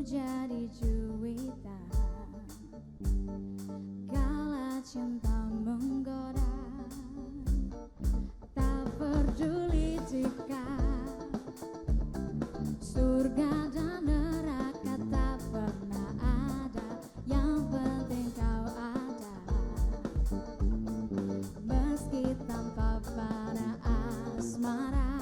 jadi juwita kala cinta menggoda, tak peduli jika surga dan neraka tak pernah ada, yang penting kau ada. Meski tanpa pada asmara,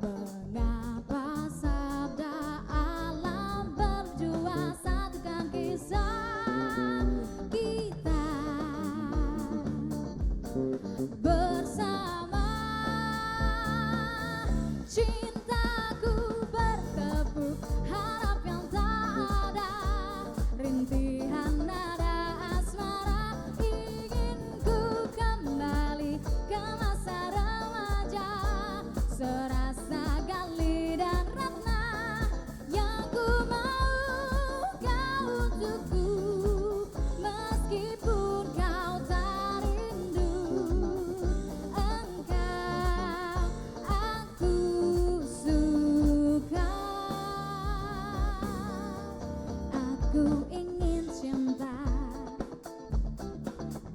mengapa sabda alam berdua satukan kisah kita bersama. Cintaku bertepuk harap yang tak ada, rintihan nada asmara, ingin ku kembali ke masa remaja, serasa Gali dan Ratna, yang ku mau kau untukku, meskipun kau tak rindu. Engkau aku suka, aku ingin cinta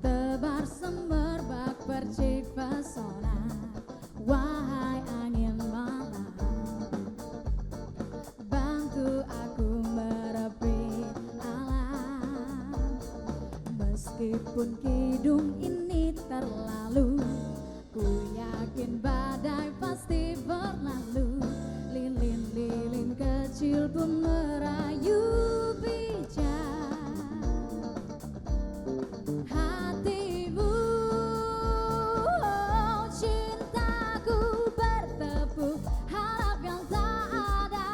tebar semerbak percik pesona. Wahai angin malam, bantu aku merepit alam, meskipun kidung ini terlalu, ku yakin badai pasti berlalu. Lilin-lilin kecil pun merayu bijak hatimu. Oh, cintaku bertepuk harap yang tak ada,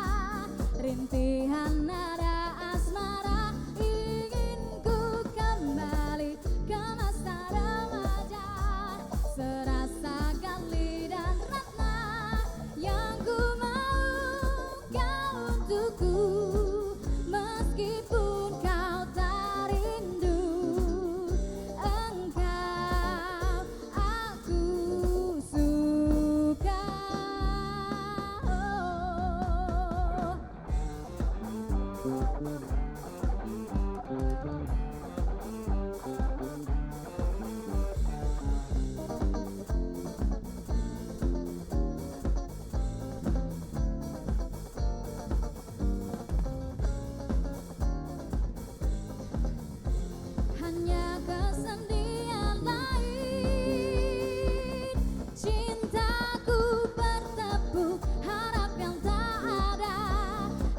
rintihan nada asmara, ingin ku kembali ke masa remaja, serasa Gali dan Ratna, yang ku mau kau untukku, meskipun kau tak rindu. Engkau aku suka. Hanya kesendian lain, cintaku bertepuk harap yang tak ada,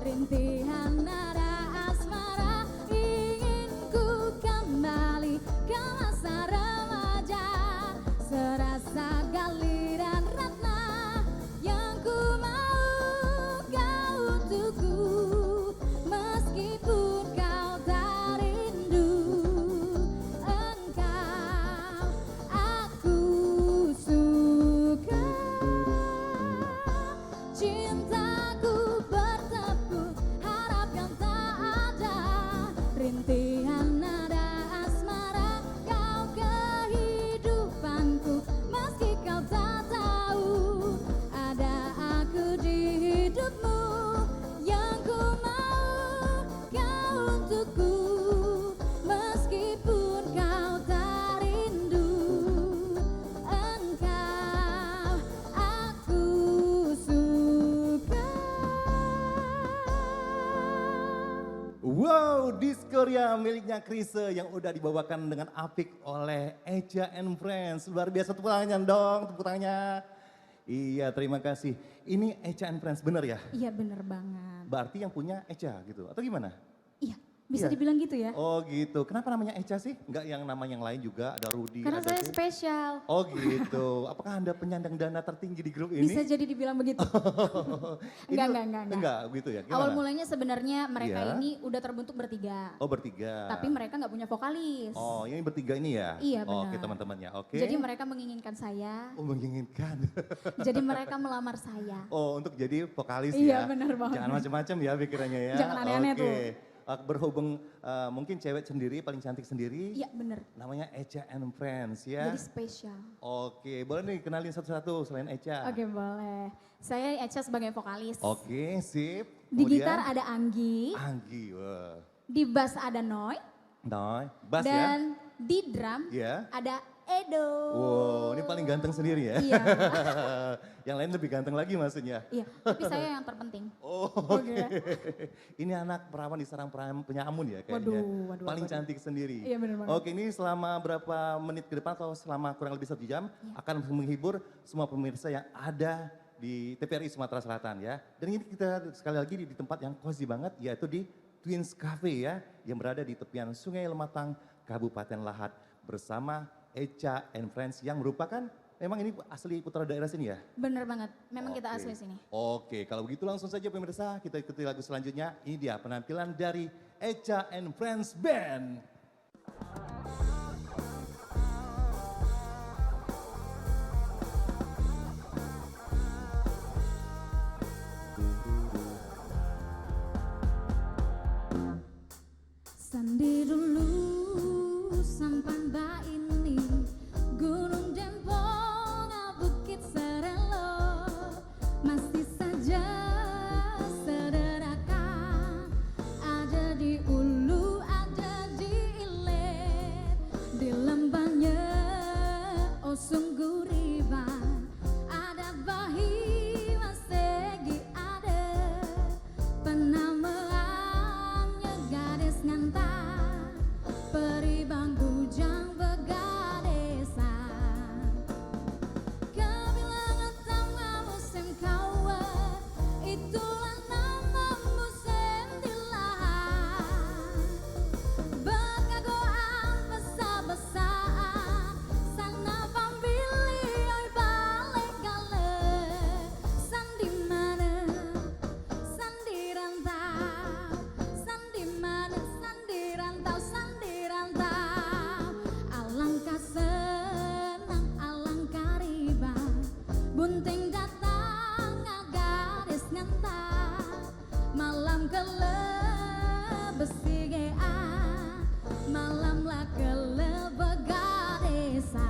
rintihan nada asmara, ingin ku kembali ke masa remaja, serasa Gali dan Ratna, yang ku mau kau untukku, meskipun kau tak rindu. Engkau aku suka, cintaku bertepuk harap yang tak ada, rintihan nada asmara, kau kehidupanku, meski kau tak tahu ada aku di hidupmu, yang ku mau kau untukku, meskipun kau tak rindu. Engkau aku suka. Wow, Diskoria miliknya Chrisye yang udah dibawakan dengan apik oleh Eja and Friends. Luar biasa, tepuk tangannya dong, tepuk tangannya. Iya, terima kasih. Ini Eja and Friends, bener ya? Iya bener banget. Berarti yang punya Eja gitu, atau gimana? Iya, bisa Iya. dibilang gitu ya. Oh gitu, kenapa namanya Eja sih? Enggak yang nama yang lain juga, ada Rudy, Karena ada saya sih. spesial. Oh gitu, apakah Anda penyandang dana tertinggi di grup ini? Bisa jadi dibilang begitu. Ini- Enggak. Enggak, gitu ya, Awal gimana? mulanya sebenarnya mereka Iya. ini udah terbentuk bertiga. Oh bertiga. Tapi mereka nggak punya vokalis. Oh ini bertiga ini ya? Iya, Oke benar. teman-temannya, oke. Jadi mereka menginginkan saya. Oh menginginkan. Jadi mereka melamar saya. Oh untuk jadi vokalis Iya, ya? benar banget. Jangan macam-macam ya pikirannya ya. Jangan aneh-aneh Oke. tuh. berhubung mungkin cewek sendiri, paling cantik sendiri. Iya bener, Namanya Echa and Friends ya. jadi spesial. Oke, boleh nih kenalin satu-satu selain Echa. Oke boleh, saya Echa sebagai vokalis. Oke, sip. Di Kemudian gitar ada Anggi, Anggi, wah. di bass ada Noy, Nah, bass ya. dan di drum Iya. ada Edo. Wow, ini paling ganteng sendiri ya. Iya. Yang lain lebih ganteng lagi maksudnya. Iya, tapi saya yang terpenting. Oh, oke. Ini anak perawan diserang penyamun ya kayaknya. Waduh, Paling waduh. cantik sendiri. Iya, bener banget. Oke, ini selama berapa menit ke depan atau selama kurang lebih 1 jam akan menghibur semua pemirsa yang ada di TVRI Sumatera Selatan ya. Dan ini kita sekali lagi di tempat yang cozy banget yaitu di Twins Cafe ya. Yang berada di tepian Sungai Lematang, Kabupaten Lahat bersama Echa and Friends yang merupakan memang ini asli putra daerah sini ya? Bener banget, memang kita Oke. asli sini. Oke, kalau begitu langsung saja pemirsa kita ikuti lagu selanjutnya. Ini dia penampilan dari Echa and Friends Band. Sandi dulu sampan ba ini Gunung Dempong Bukit Serelo masih saja sederhana, ada di Ulu ada di Ilir, di lembahnya oh sungguh riba, ada Bahi Masegi ada penamaannya gadis ngantar peri bang bujang begadesa kebilangan tama musim kawan itulah nama musim dilahan bekagoan besar-besar sana pambili oi balik gale sandi mana sandi rantau sandi mana sandi rantau alangkah senang alangkah riba bunting datang gadis ngantar malam besi gea malam lah begadesa.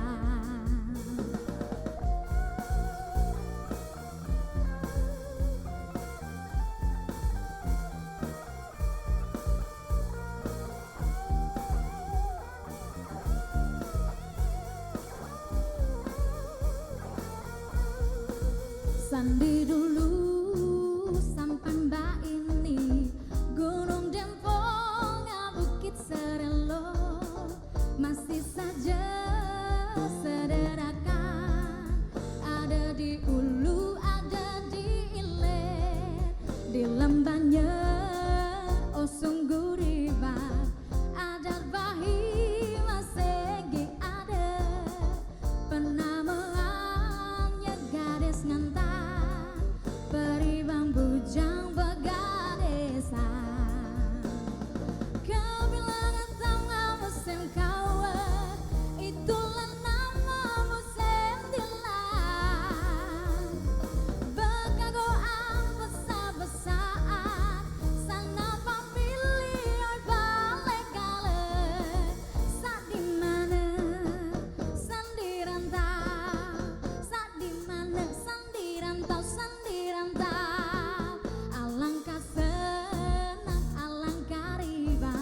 Sandi dulu sampan ba ini Gunung Dempong Bukit Serelo masih saja sederhana, ada di Ulu ada di Ilir, di lembahnya oh sungguh riba, ada Bahi Masegi ada penamaannya gadis ngantar peri bang bujang begadesa kebilangan tama musim kawan itulah nama musim dilan bekagoan besar-besar sana pambili oi balik gale sak di mana sandi rantau sak di mana sandi rantau alangkah senang alangkah riba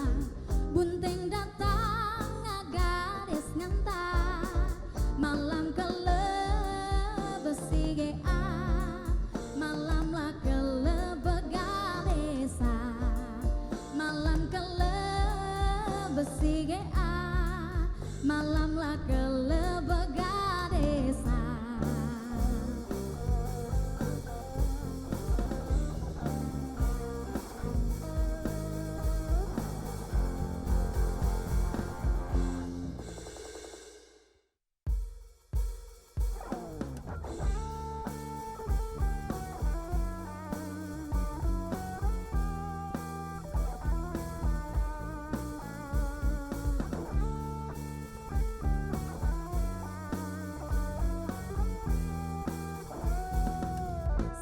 bunting datang gadis ngantar malam besi gea malam lah begadesa malam besi gea malam lah begadesa.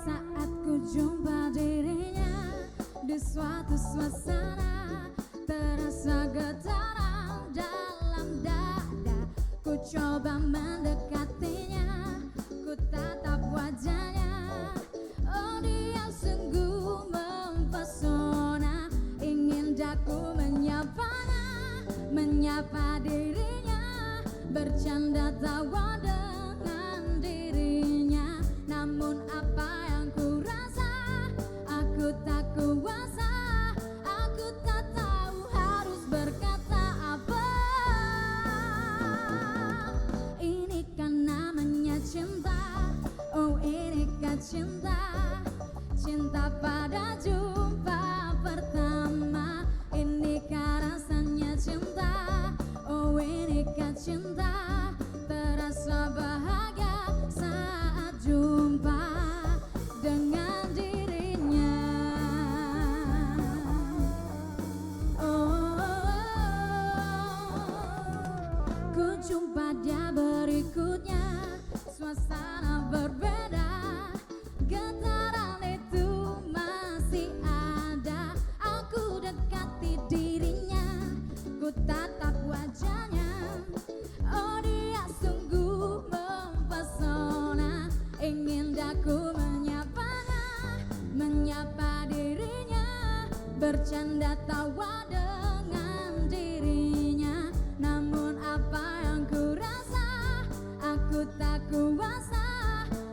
Saat ku jumpa dirinya di suatu suasana Rasa getaran dalam dada, ku coba mendekatinya, ku tatap wajahnya. Oh dia sungguh mempesona, ingin daku menyapanya, menyapa dirinya, bercanda tawa dengan dirinya. Namun apa yang ku rasa, aku tak kuasa, aku tak tahu harus berkata apa. Ini kan namanya cinta, oh ini kan cinta, cinta pada jumpa pertama. Ini kan rasanya cinta, oh ini kan cinta, terasa bahagia saat jumpa dengan dirinya. Ku jumpa dia berikutnya, suasana berbeda, getaran itu masih ada. Aku dekati dirinya, ku tatap wajahnya. Oh dia sungguh mempesona, ingin daku menyapanya, menyapa dirinya, bercanda tawa dengan dirinya. Namun apa yang ku rasa, aku tak kuasa,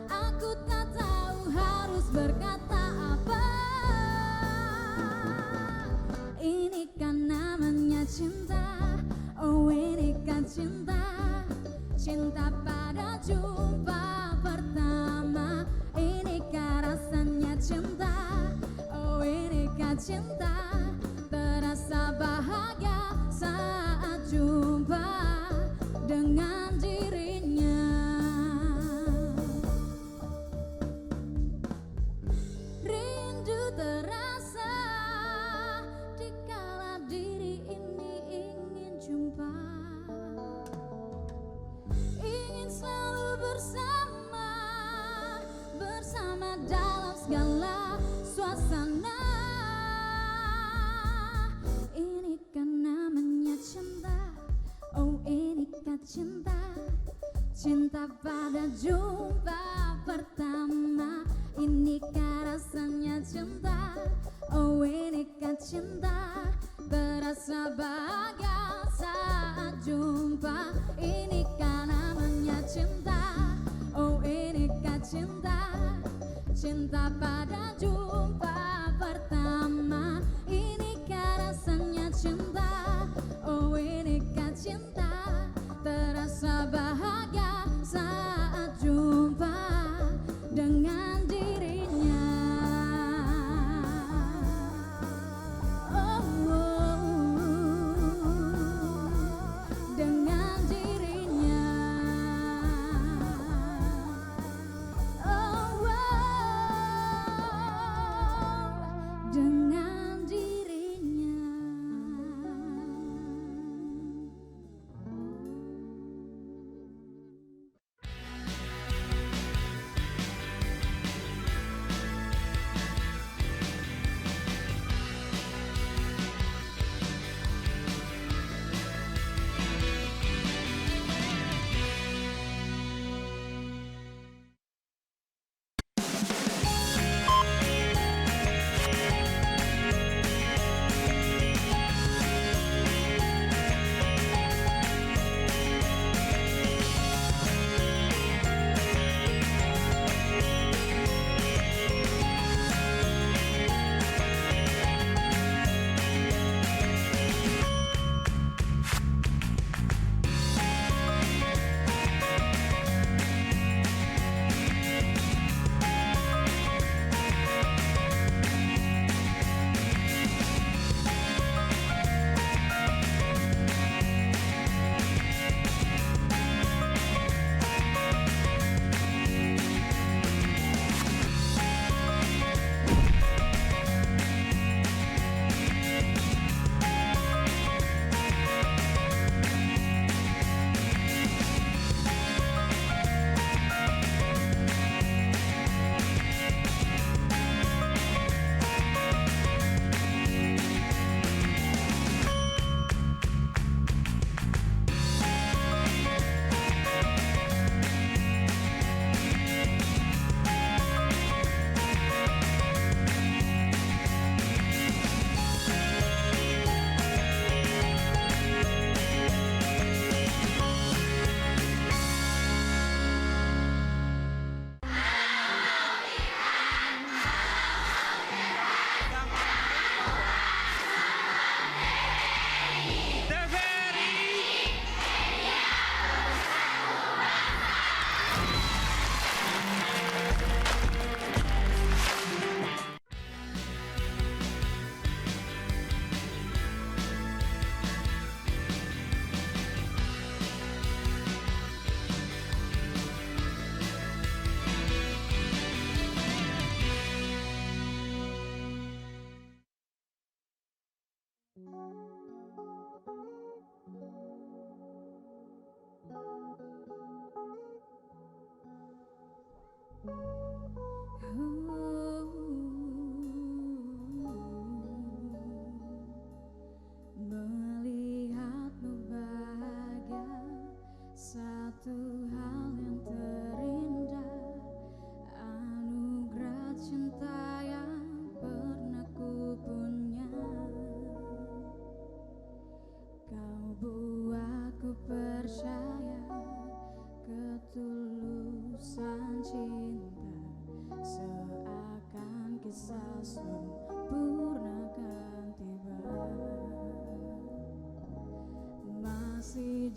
aku tak tahu harus berkata apa. Ini kan namanya cinta, oh ini kan cinta, cinta pada jumpa pertama. Ini kan rasanya cinta, oh ini kan cinta, terasa bahagia saat jumpa dengan dirinya. Rindu terasa dikala diri ini ingin jumpa, ingin selalu bersama, bersama dalam segala suasana. Ini kan namanya cinta, oh ini kan cinta, cinta pada jumpa pertama. Ini kan rasanya cinta, oh ini kan cinta, terasa bahagia saat jumpa. Ini kan namanya cinta, oh ini kan cinta, cinta pada jumpa pertama. Ini kan rasanya cinta, oh ini kan cinta, terasa bahagia saat jumpa dengan dirinya. Oh, dengan dirinya.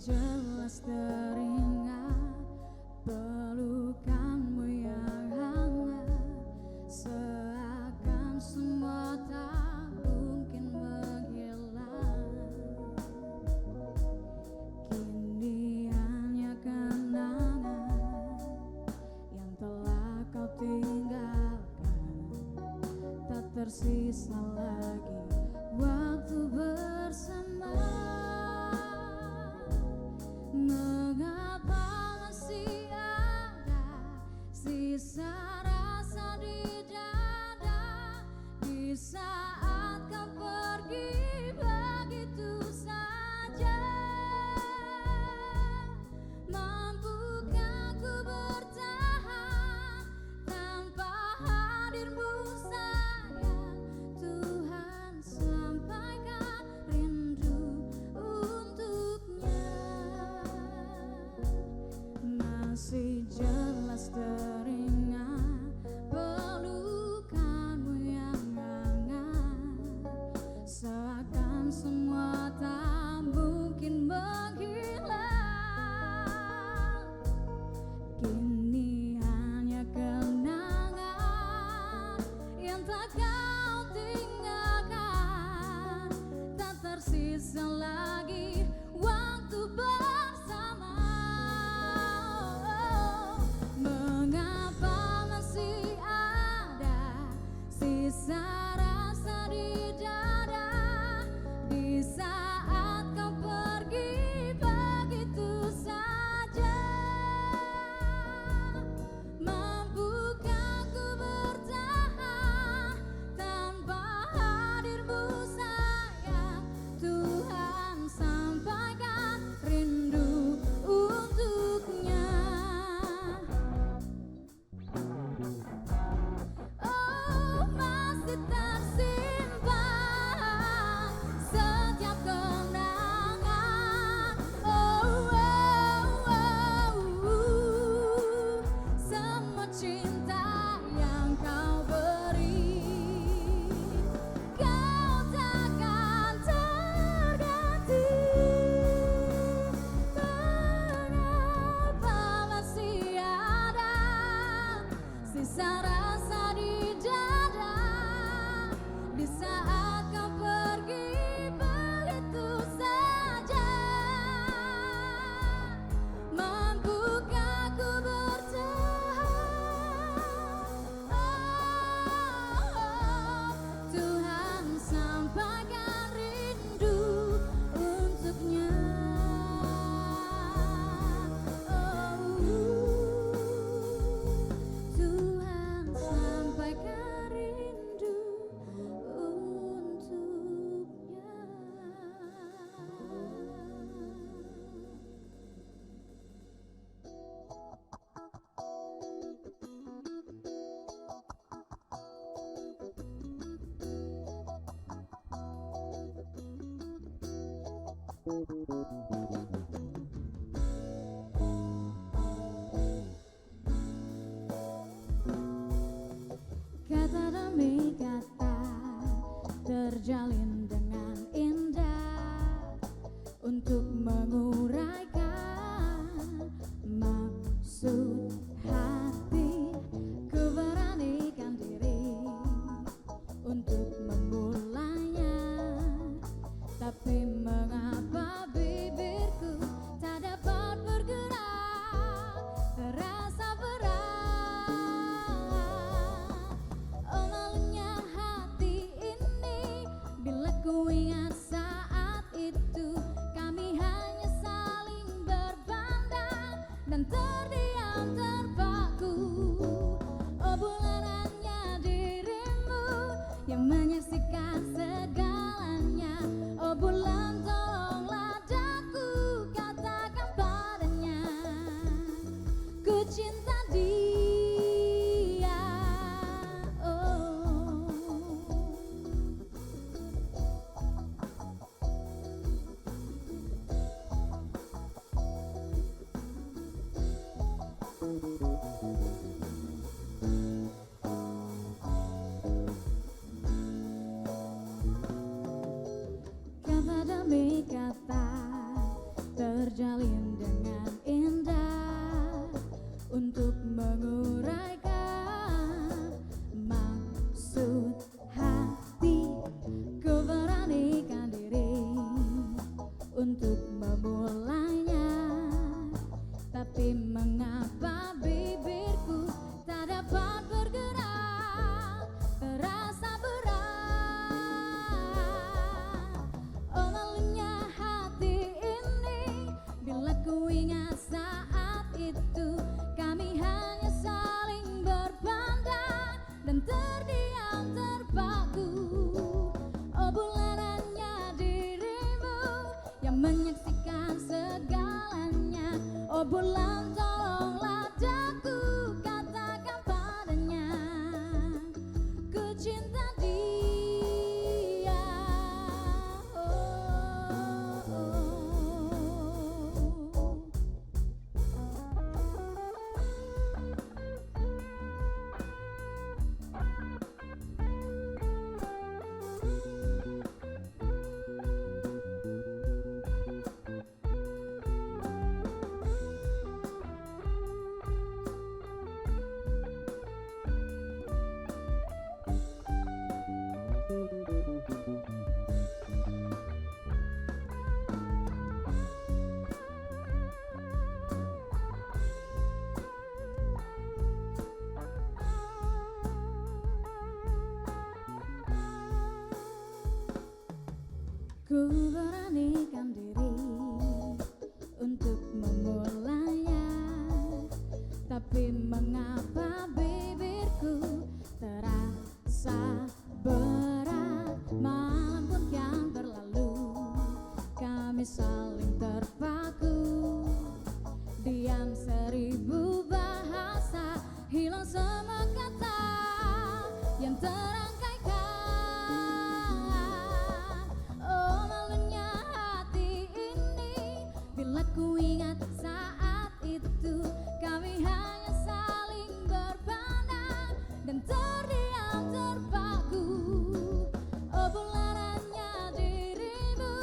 jelas teringat pelukanmu yang hangat, seakan semua tak mungkin menghilang. Kini hanya kenangan yang telah kau tinggalkan, tak tersisa lagi waktu bersama. Mengapa masih ada sisa rasa di dada di saat kau pergi begitu saja? Mampukah ku bertahan tanpa hadirmu sayang? Tuhan sampaikan rindu untuknya. Masih jelas teringat pelukanmu yang hangat, seakan semua tak mungkin menghilang. Kini hanya kenangan yang tak kau tinggalkan, tak tersisa lagi waktu bersama. Mengapa masih ada sisa rasa di dada di saat kau pergi begitu saja? Mampukah ku bertahan tanpa hadirmu sayang? Tuhan sampaikan rindu untuknya. Oh, masih tersimpan setiap kenangan. Oh, semua cinta yang kau beri, kau takkan terganti. Mengapa masih ada sisa rasa di dada di saat kau pergi begitu saja? Mampukah ku bertahan? Tuhan sampaikan rindu untuknya. Tuhan sampaikan rindu kata demi kata terjalin dengan indah untuk menguraikan maksud hati. Ku beranikan diri untuk memulainya, tapi mengapa bibirku tak dapat bergerak, terasa berat. Oh, malunya hati ini bila ku untuk memulainya. Tapi mengapa bibirku tak dapat bergerak, terasa berat. Oh malunya hati ini bila ku ingat saat itu kami hanya saling berpandang dan terdiam terpaku. Oh bulanannya dirimu yang menyaksikan segalanya. Oh bulan tolonglah daku katakan padanya ku cinta dia. Ku beranikan diri untuk memulainya, tapi mengapa bibirku terasa berat. Malam pun kian berlalu, kami saling terpaku. Diam seribu bahasa, hilang semua kata yang terangkaikan. Oh malunya hati ini bila ku ingat saat itu kami hanya saling berpandang dan terdiam terpaku. Oh bulanannya dirimu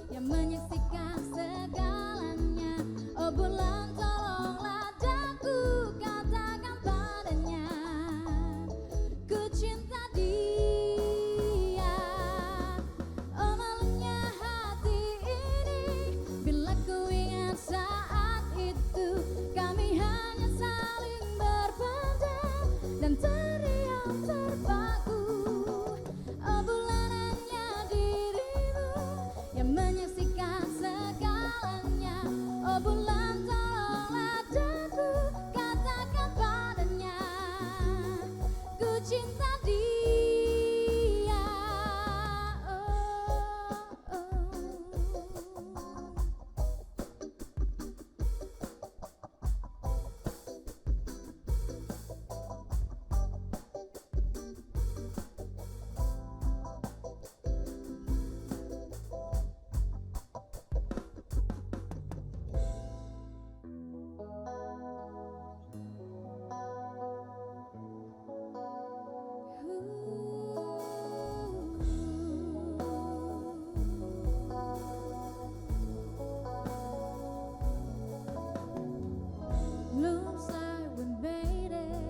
yang menyaksikan segalanya. Oh bulan tolonglah daku katakan padanya ku cinta dia. Oh malunya hati ini bila ku ingat saat itu kami hanya saling berpandang dan terdiam terpaku. Oh bulanannya dirimu yang menyaksikan segalanya. Oh bulan tolonglah daku katakan padanya ku cinta dia. Oh, oh. Looks like we made it.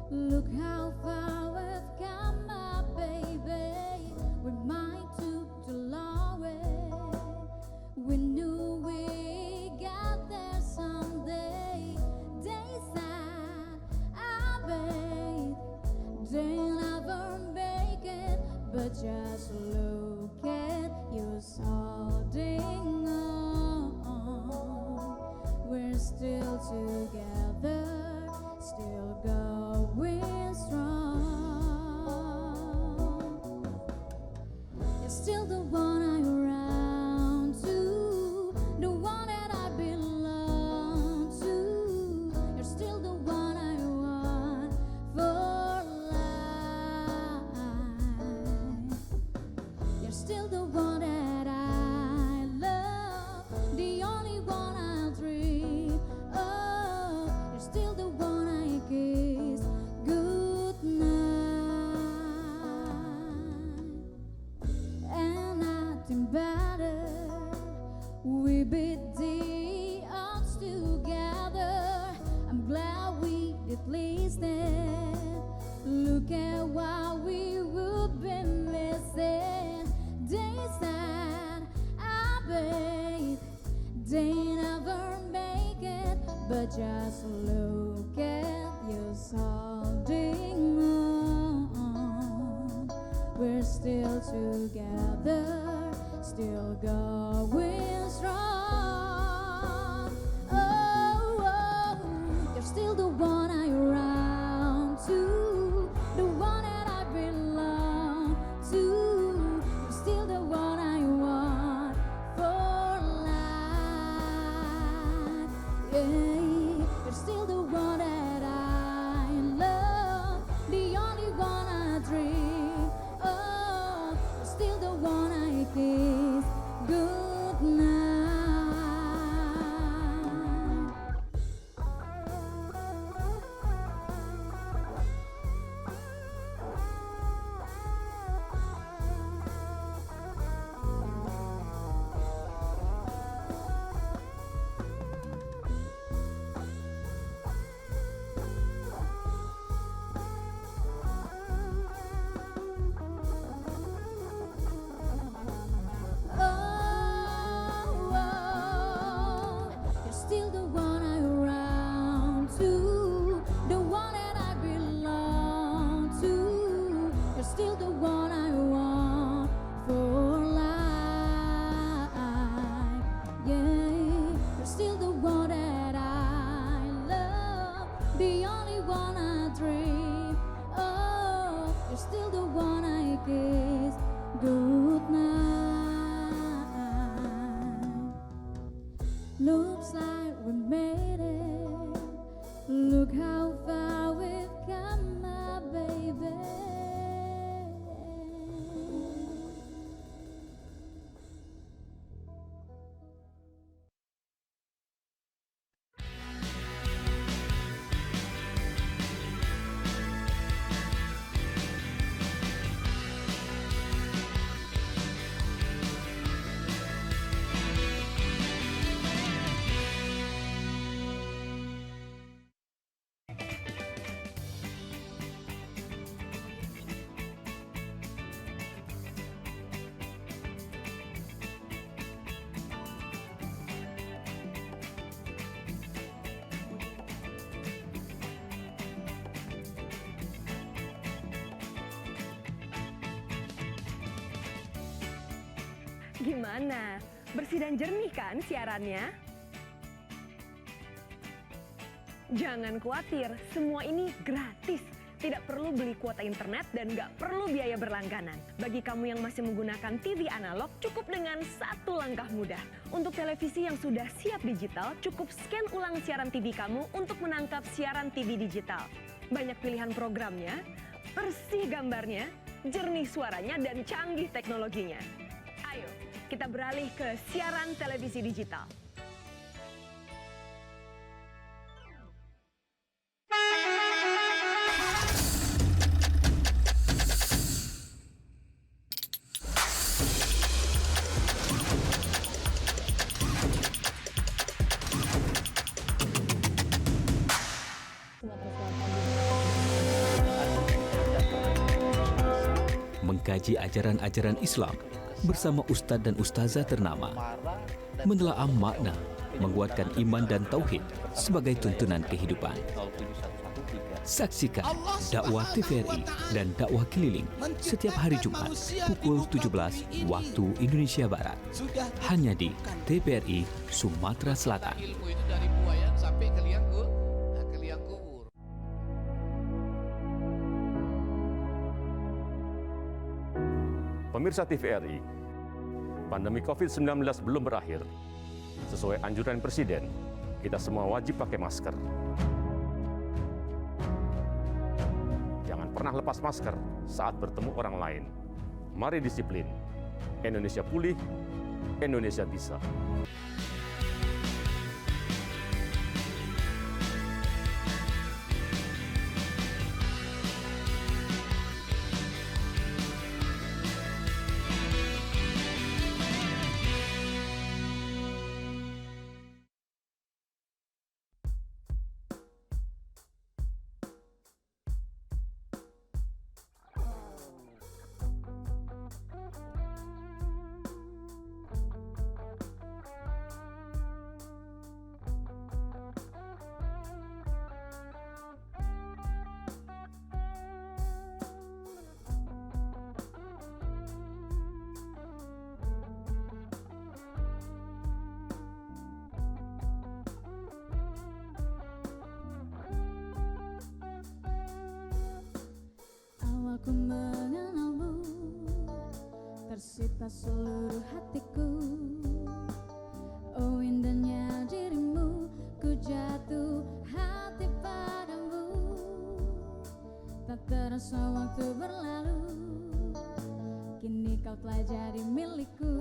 Look how far we've come, my baby. We might took too long way. We knew we got there someday. Days that I made, they never make it. But just look at you holding on. We're still together, still going strong. You're still the one I run to, the one that I belong to. You're still the one I want for life. You're still the one that I love, the only one I'll dream of. You're still the one I kiss goodnight. And nothing better, we beat the odds together. I'm glad we did listen. Look at what we would be missing. Days just look at you holding on. We're still together, still going strong. Oh, oh, you're still the one I run to, the one that I belong to. You're still the one I want for life. Yeah, you're still the one that I love, the only one I dream. Oh, you're still the one I kiss goodnight. Oh, you're still the one I run to, the one that I belong to. You're still the one I want for life. Yeah, you're still the one that I love, the only one I dream. Oh, you're still the one I kiss goodnight. Looks like we made it. Look how far we've come, my baby. Gimana? Bersih dan jernih kan siarannya? Jangan khawatir, semua ini gratis. Tidak perlu beli kuota internet dan nggak perlu biaya berlangganan. Bagi kamu yang masih menggunakan TV analog, cukup dengan satu langkah mudah. Untuk televisi yang sudah siap digital, cukup scan ulang siaran TV kamu untuk menangkap siaran TV digital. Banyak pilihan programnya, bersih gambarnya, jernih suaranya, dan canggih teknologinya. Ayo, kita beralih ke siaran televisi digital. Mengkaji ajaran-ajaran Islam bersama ustadz dan ustazah ternama, menelaah makna, menguatkan iman dan tauhid sebagai tuntunan kehidupan. Saksikan dakwah TVRI dan dakwah keliling setiap hari Jumat pukul 17 waktu Indonesia Barat hanya di TVRI Sumatera Selatan. Ilmu itu dari buayan sampai ke liang kubur. Pemirsa TVRI, pandemi COVID-19 belum berakhir. Sesuai anjuran Presiden, kita semua wajib pakai masker. Jangan pernah lepas masker saat bertemu orang lain. Mari disiplin. Indonesia pulih, Indonesia bisa. ku mengenalmu, tersita seluruh hatiku. Oh indahnya dirimu, ku jatuh hati padamu. Tak terasa waktu berlalu, kini kau telah jadi milikku.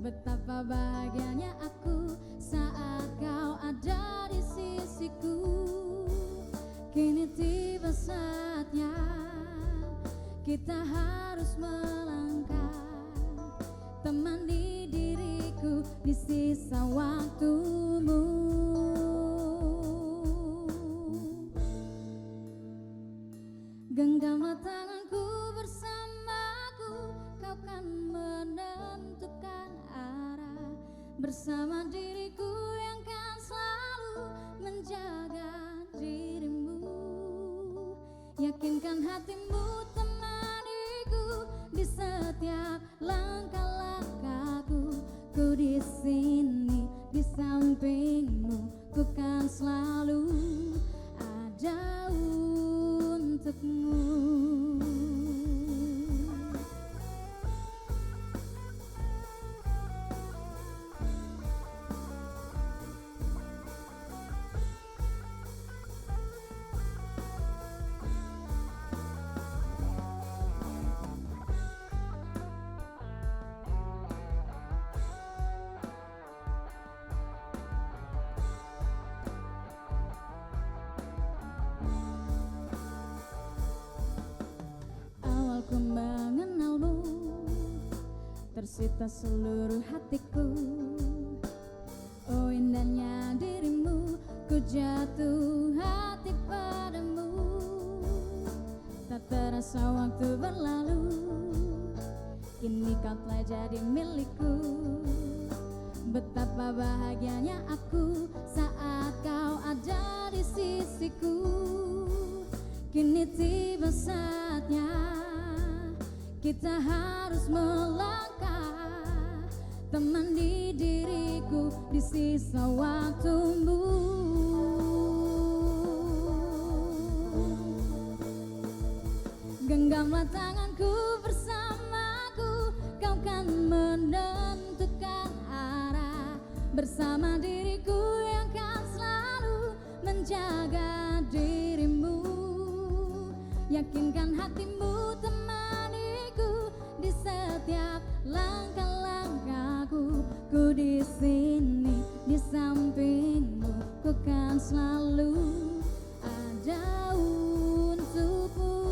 Betapa bahagianya aku saat kau ada di sisiku. Kini tiba saatnya kita harus melangkah, temani diriku di sisa waktumu. Genggamlah tanganku bersamaku, kau kan menentukan arah. Bersama diriku yang kan selalu menjaga dirimu. Yakinkan hatimu temaniku di setiap langkah-langkahku. Ku di sini di sampingmu, ku kan selalu ada untukmu. Ku mengenalmu, tersita seluruh hatiku. Oh indahnya dirimu, ku jatuh hati padamu. Tak terasa waktu berlalu, kini kau telah jadi milikku. Betapa bahagianya aku saat kau ada di sisiku. Kini tiba saatnya kita harus melangkah, temani diriku di sisa waktumu. Genggamlah tanganku bersamaku, kau kan menentukan arah. Bersama diriku yang kan selalu menjaga dirimu. Yakinkan hatimu temaniku di setiap langkah-langkahku. Ku di sini di sampingmu, ku kan selalu ada untukmu.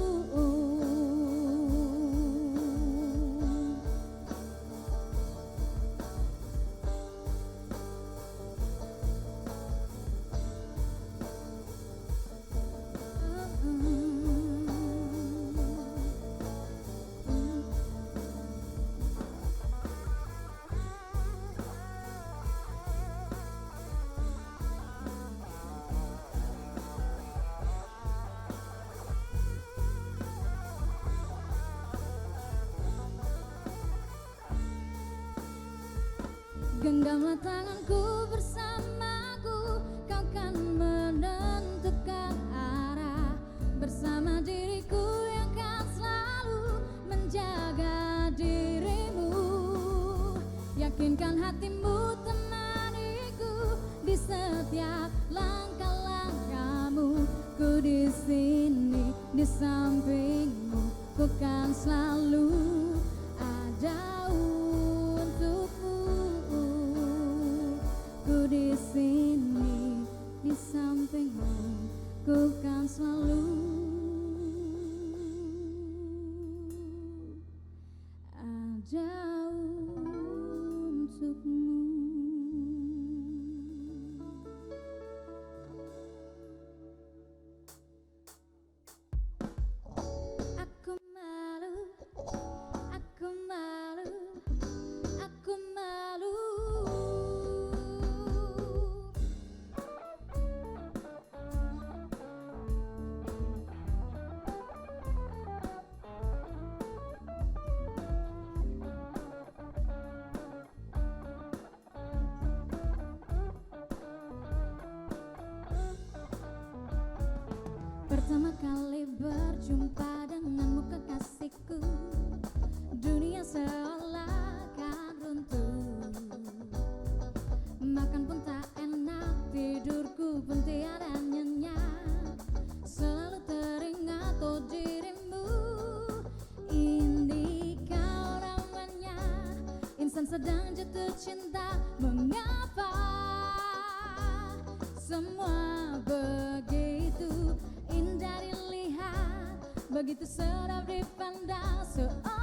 Genggamlah tanganku bersamaku, kau kan menentukan arah. Bersama diriku yang kan selalu menjaga dirimu. Yakinkan hatimu temaniku di setiap langkah-langkahmu. Ku di sini di sampingmu, ku kan selalu ada untukmu. Ku di sini di sampingmu, ku kan selalu ada untukmu. Aku malu, aku malu, aku malu. Pertama kali berjumpa Insan sedang jatuh cinta, mengapa semua begitu indah dilihat, begitu sedap dipandang, seolah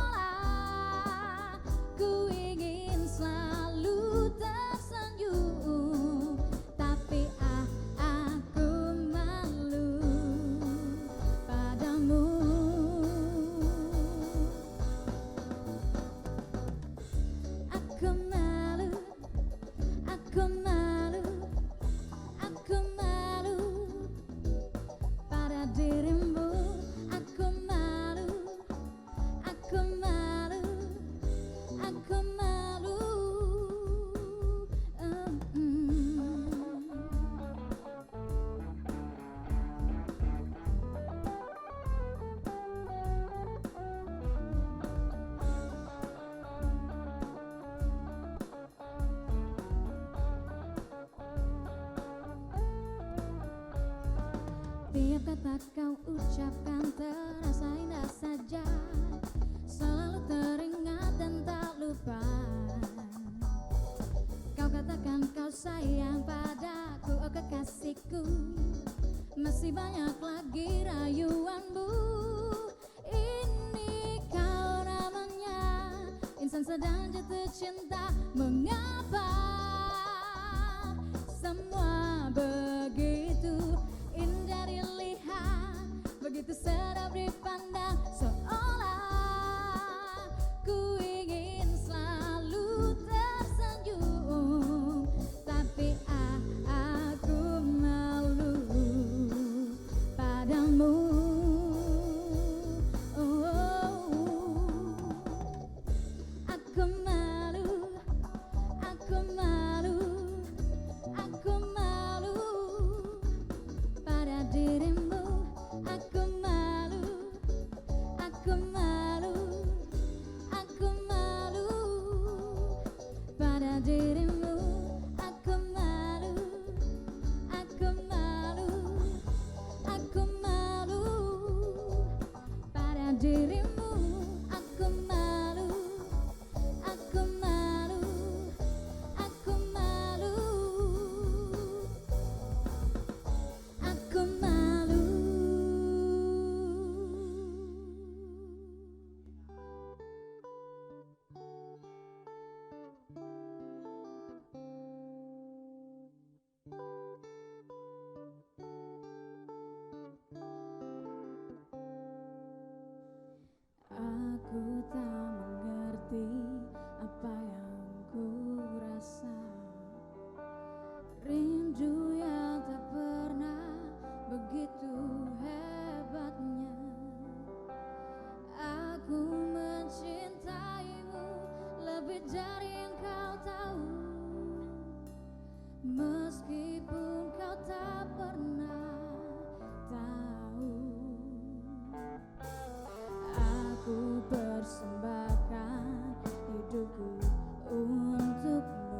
ku ingin selalu tersenyum, tapi aku malu padamu. Aku malu, aku malu, aku malu pada dirimu. Aku malu, aku malu, aku malu. Tiap kata kau ucapkan terasa indah saja, selalu teringat dan tak lupa. Kau katakan kau sayang padaku, oh kekasihku. Masih banyak lagi rayuanmu. Ini kau namanya insan sedang jatuh cinta, mengapa semua begitu indah dilihat, begitu sedap dipandang, seolah ku ingin selalu tersenyum, tapi aku malu padamu. Aku malu, aku malu, aku malu pada dirimu. Aku malu, aku malu, aku malu pada dirimu. Aku malu, aku malu, aku malu pada dirimu. Aku malu, aku malu, aku malu, aku malu. Aku tak mengerti apa yang ku rasa, rindu yang tak pernah begitu hebatnya. Aku mencintaimu lebih dari yang kau tahu, meskipun kau tak pernah tahu. Aku persembahkan hidupku untukmu,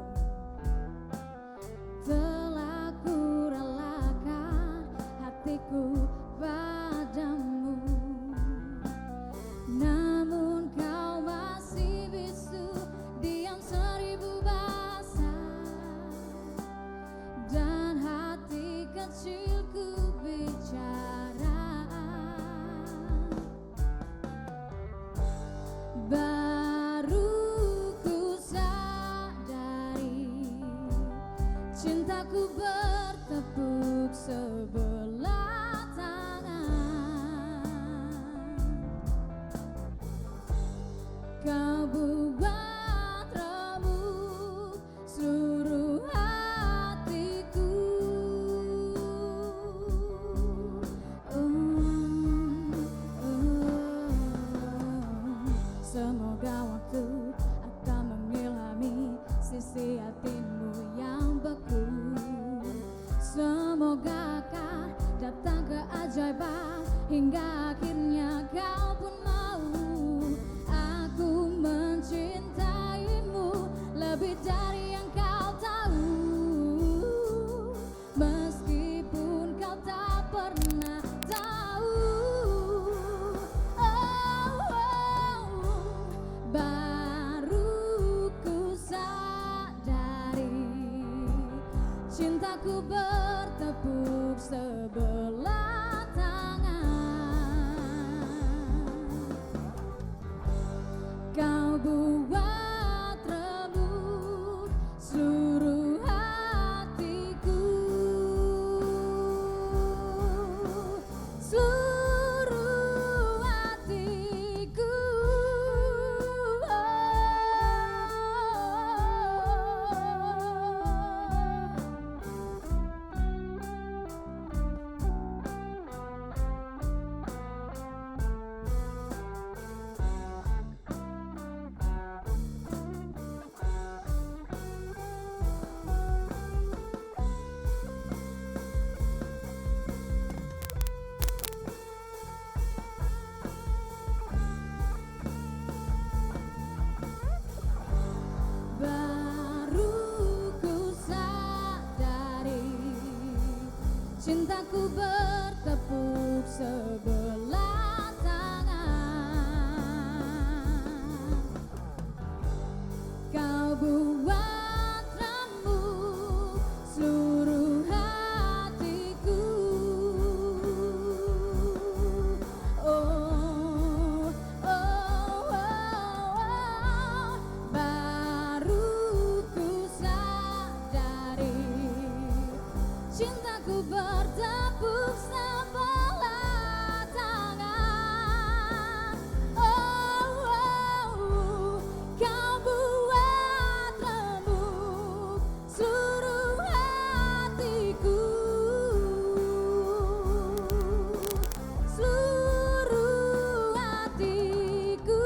telah ku relakan hatiku padamu. Namun kau masih bisu, diam seribu bahasa, dan hati kecilku bicara. Baru ku sadari cintaku bertepuk sebelah tangan. Kau buat remuk seluruh hatiku. Semoga waktu akan mengilhami sisi hatimu yang beku. Semoga akan datang keajaiban hingga akhirnya kau pun mau. Aku mencintai Cintaku bertepuk sebelah tangan. Kau buat remuk seluruh hatiku, seluruh hatiku. Baru ku sadari cintaku bertepuk sebelah tangan. Kau buat remuk seluruh hatiku. Oh, oh, oh, oh. Baru ku sadari cintaku bertepuk sebelah tangan. Oh, oh, kau buat remuk seluruh hatiku, seluruh hatiku.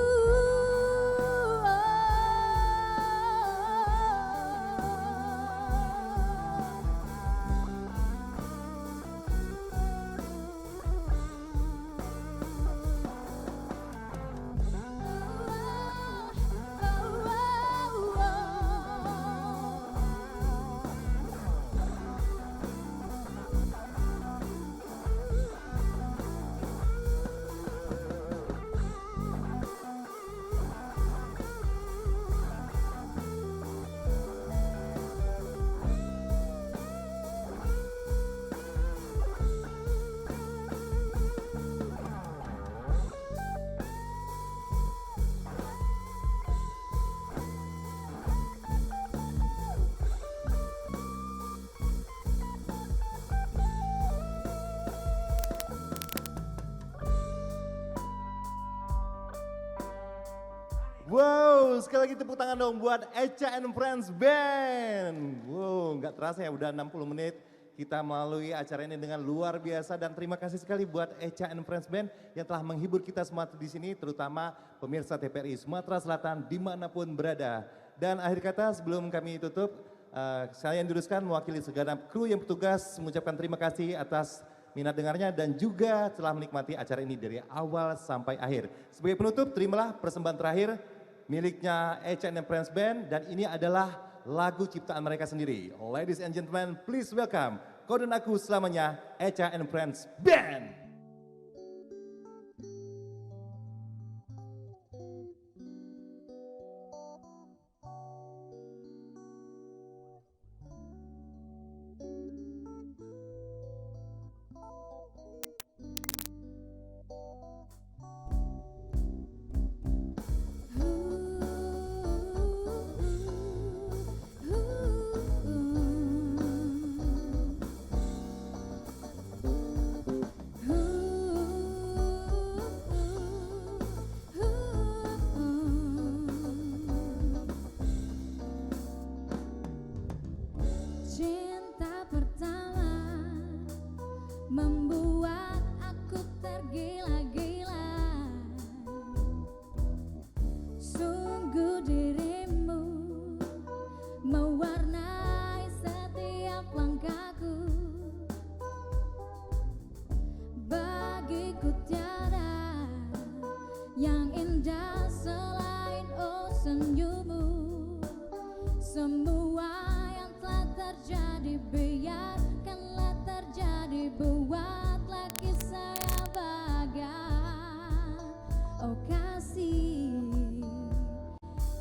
Wow, sekali lagi tepuk tangan dong buat Echa and Friends Band. Wow, nggak terasa ya udah 60 menit kita melalui acara ini dengan luar biasa, dan terima kasih sekali buat Echa and Friends Band yang telah menghibur kita semua di sini, terutama pemirsa TVRI Sumatera Selatan dimanapun berada. Dan akhir kata sebelum kami tutup, saya yang diruskan mewakili segenap kru yang bertugas mengucapkan terima kasih atas minat dengarnya dan juga telah menikmati acara ini dari awal sampai akhir. Sebagai penutup, terimalah persembahan terakhir miliknya Echa and Friends Band, dan ini adalah lagu ciptaan mereka sendiri. Ladies and gentlemen, please welcome Kau dan Aku Selamanya, Echa and Friends Band. Cinta pertama membuat aku tergila-gila. Sungguh dirimu mewarnai setiap langkahku. Bagiku tiada yang indah selain senyummu. Semua yang telah terjadi biarkanlah terjadi, buatlah kisah yang bahagia. Oh kasih,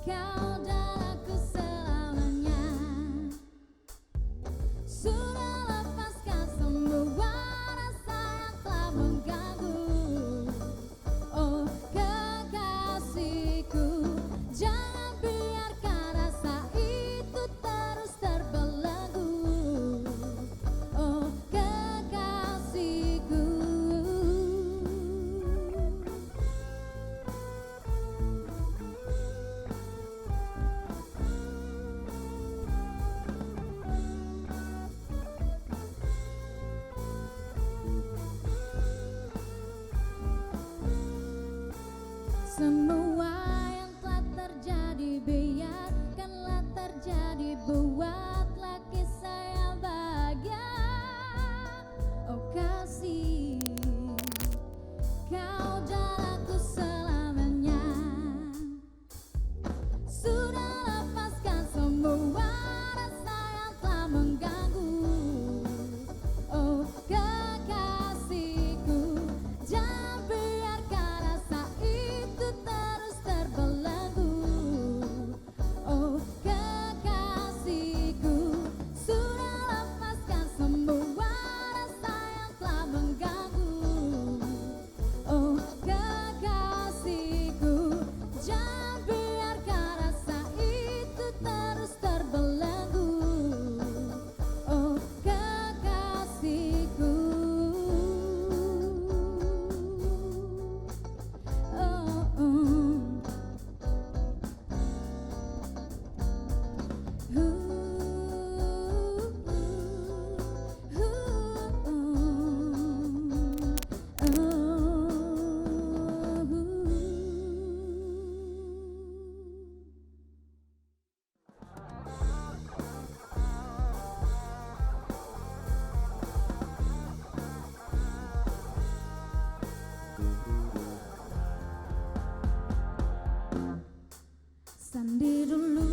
kau dan aku selamanya. Sudah Sandi dulu